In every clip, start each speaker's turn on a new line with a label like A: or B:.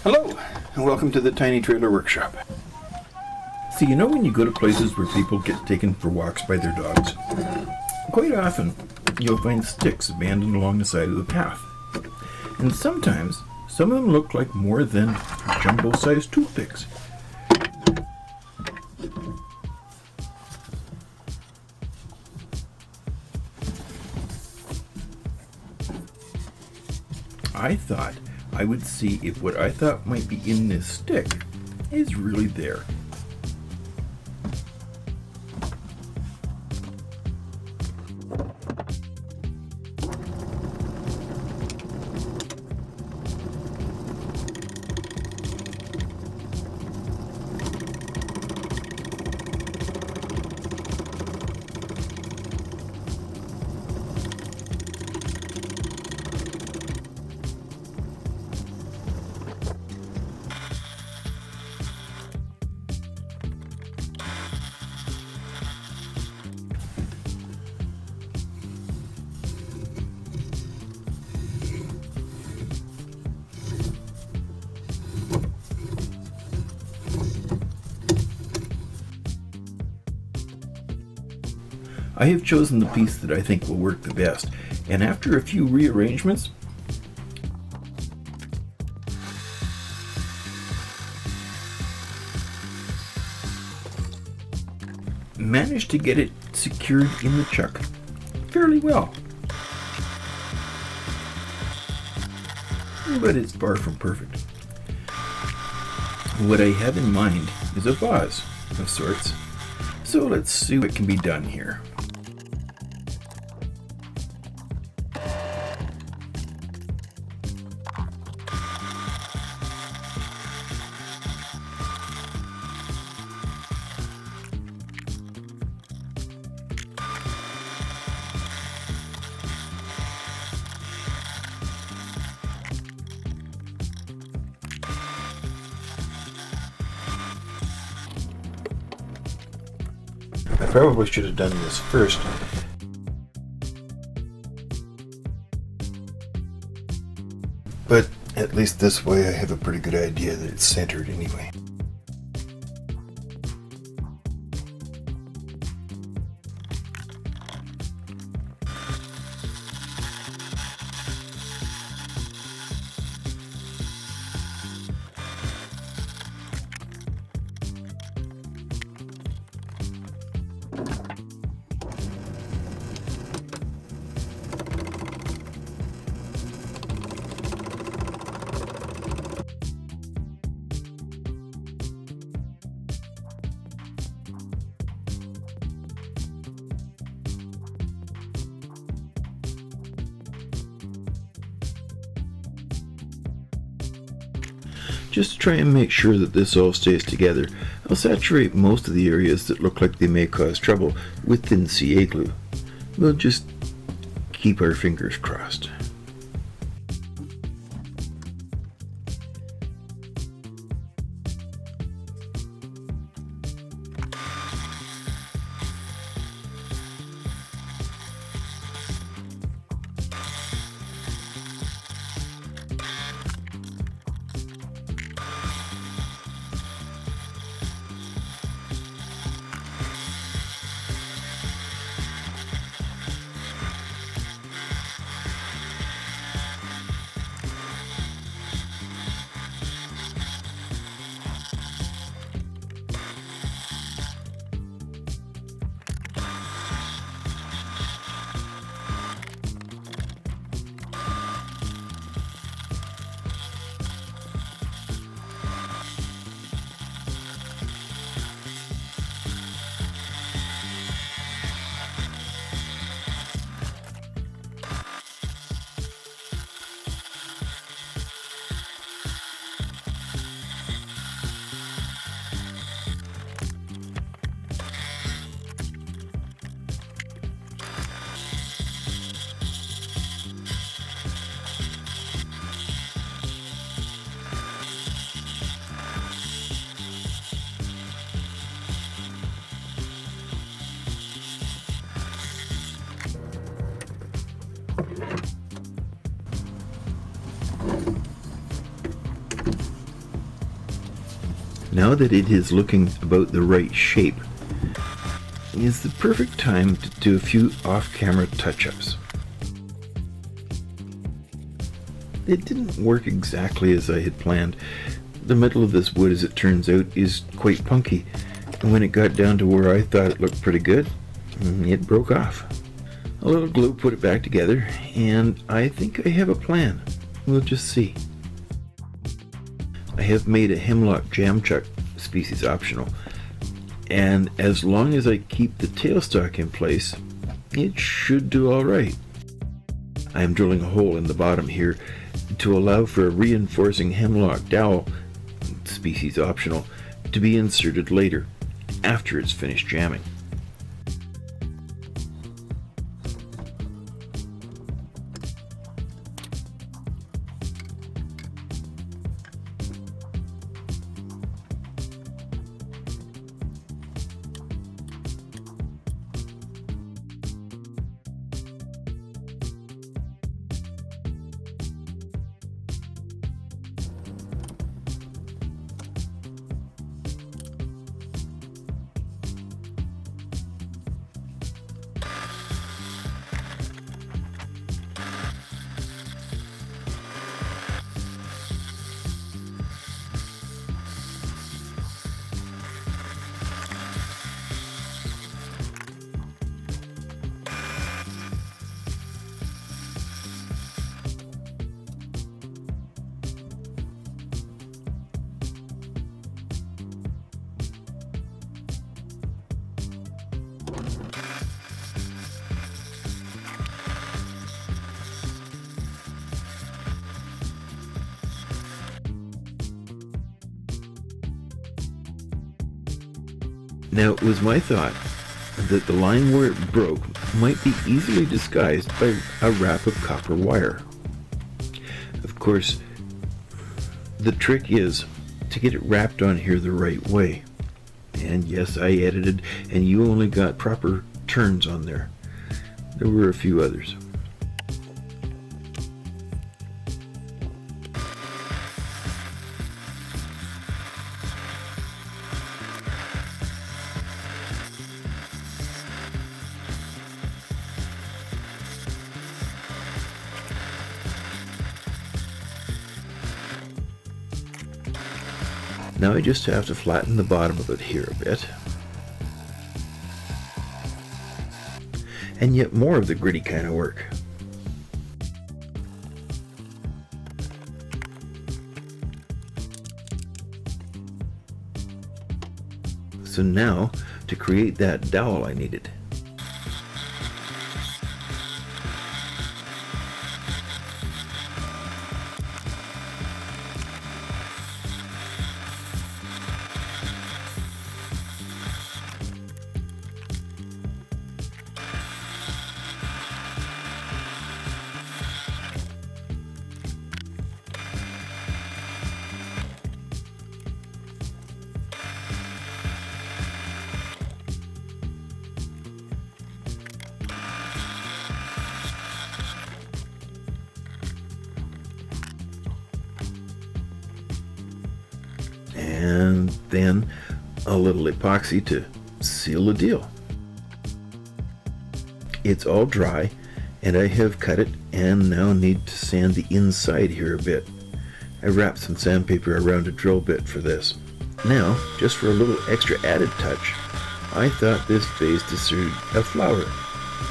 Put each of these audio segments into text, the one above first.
A: Hello, and welcome to the Tiny Trailer Workshop. So you know when you go to places where people get taken for walks by their dogs? Quite often, you'll find sticks abandoned along the side of the path. And sometimes, some of them look like more than jumbo-sized toothpicks. I thought I would see if what I thought might be in this stick is really there. I have chosen the piece that I think will work the best, and after a few rearrangements, managed to get it secured in the chuck fairly well. But it's far from perfect. What I have in mind is a vase of sorts, so let's see what can be done here. I probably should have done this first. But at least this way I have a pretty good idea that it's centered anyway. Just to try and make sure that this all stays together, I'll saturate most of the areas that look like they may cause trouble with thin CA glue. We'll just keep our fingers crossed. Now that it is looking about the right shape, is the perfect time to do a few off-camera touch-ups. It didn't work exactly as I had planned. The metal of this wood, as it turns out, is quite punky, and when it got down to where I thought it looked pretty good, it broke off. A little glue put it back together, and I think I have a plan. We'll just see. I have made a hemlock jam chuck, species optional, and as long as I keep the tailstock in place, it should do alright. I am drilling a hole in the bottom here to allow for a reinforcing hemlock dowel, species optional, to be inserted later, after it's finished jamming. Now, it was my thought that the line where it broke might be easily disguised by a wrap of copper wire. Of course, the trick is to get it wrapped on here the right way. And yes, I edited, and you only got proper turns on there. There were a few others. Now I just have to flatten the bottom of it here a bit. And yet more of the gritty kind of work. So now, to create that dowel I needed. And then a little epoxy to seal the deal. It's all dry, and I have cut it and now need to sand the inside here a bit. I wrapped some sandpaper around a drill bit for this. Now, just for a little extra added touch, I thought this vase deserved a flower.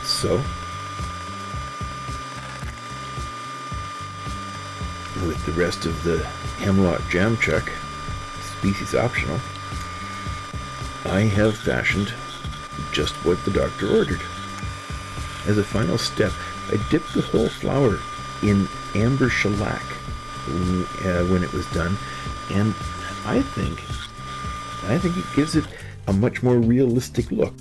A: So, with the rest of the hemlock jam chuck, species optional, I have fashioned just what the doctor ordered. As a final step, I dipped the whole flower in amber shellac when it was done, and I think it gives it a much more realistic look.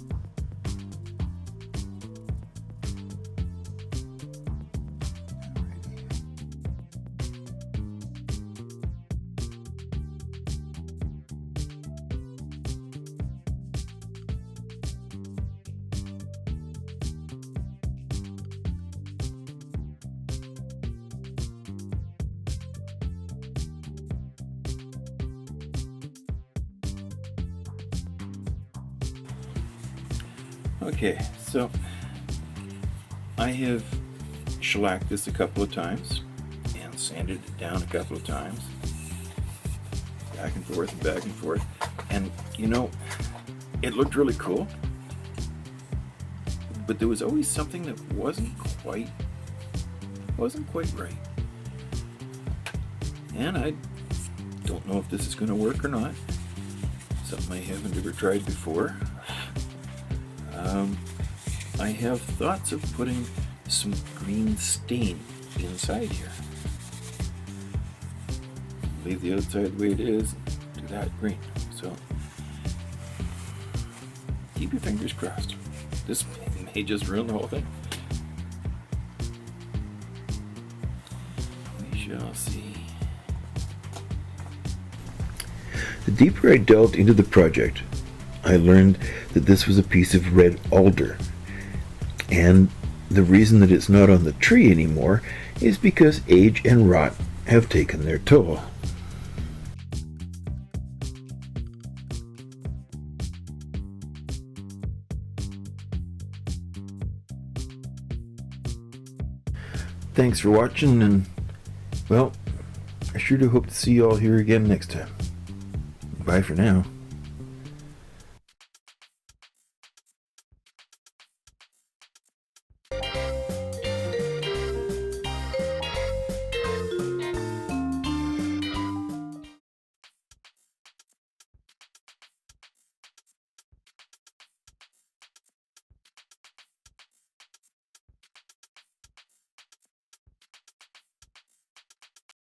A: Okay, so I have shellacked this a couple of times and sanded it down a couple of times, back and forth and back and forth, and you know, it looked really cool, but there was always something that wasn't quite right, and I don't know if this is going to work or not. Something I haven't ever tried before. I have thoughts of putting some green stain inside here. Leave the outside the way it is, do that green. So keep your fingers crossed. This may just ruin the whole thing. We shall see. The deeper I delved into the project, I learned that this was a piece of red alder. And the reason that it's not on the tree anymore is because age and rot have taken their toll. Thanks for watching, and well, I sure do hope to see you all here again next time. Bye for now.